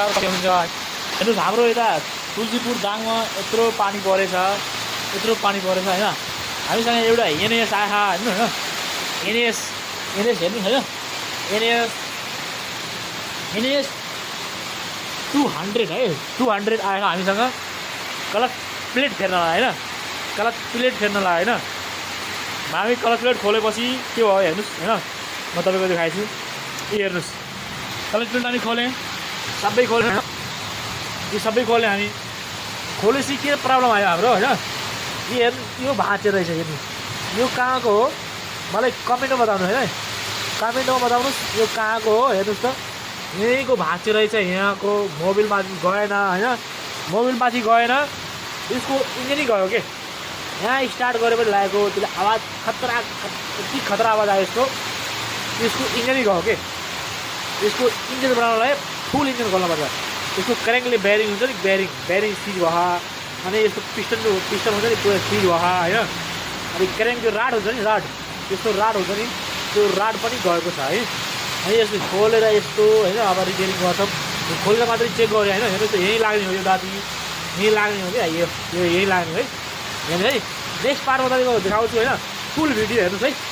हेर्नुहोस् हाम्रो यता तुलसीपुर दाङमा यत्रो पानी परेछ होइन। हामीसँग एउटा एनएस आएछ हेर्नु होइन, एनएस हेर्नु होइन, एनएस 200 है, 200 आएछ हामीसँग कलर प्लेट फेर्नलाई होइन, होइन। हामी कलर प्लेट खोलेपछि के भयो हेर्नुहोस् होइन, म तपाईँको देखाइछु। हेर्नुहोस् कलर प्लेट हामी खोलेँ, सबै खोल्यौँ, यो सबै खोल्यौँ हामी। खोलेपछि के प्रब्लम आयो हाम्रो होइन, यो हेर्नु यो भाँचेर रहेछ। हेर्नु यो कहाँको हो मलाई कमेन्टमा बताउनु होइन, कमेन्टमा बताउनुहोस् यो कहाँको हो। हेर्नुहोस् त यहीँको भाँचेर रहेछ, यहाँको मोबिलमाथि गएन होइन, मोबिलमाथि गएन, यसको इन्जिनै गयो के। यहाँ स्टार्ट गरेपछि लागेको त्यसले आवाज यति खतरा आवाज आयो यसको इन्जिनै गयो के। यसको इन्जिन बनाउनलाई फुल इन्जिन खोल्नुपर्छ। यसको क्र्याङ्कले बेरिङ हुन्छ नि, बेरिङ सिज भयो, अनि यसको पिस्टन हुन्छ नि पुरा सिज भयो होइन। अनि क्र्याङ्कको राड हुन्छ नि, यस्तो राड हुन्छ नि, त्यो राड पनि गएको छ है। अनि यसले खोलेर यस्तो होइन अब रिपेयरिङ गर्छौँ, खोलेर मात्रै चेक गऱ्यो होइन। हेर्नुहोस् यहीँ लाग्ने हो यो दाती, यहीँ लाग्ने हो क्या, यो यहीँ लाग्ने है। हेर्नु है नेक्स्ट पार्टमा तपाईँको देखाउँछु होइन, फुल भिडियो हेर्नुहोस् है।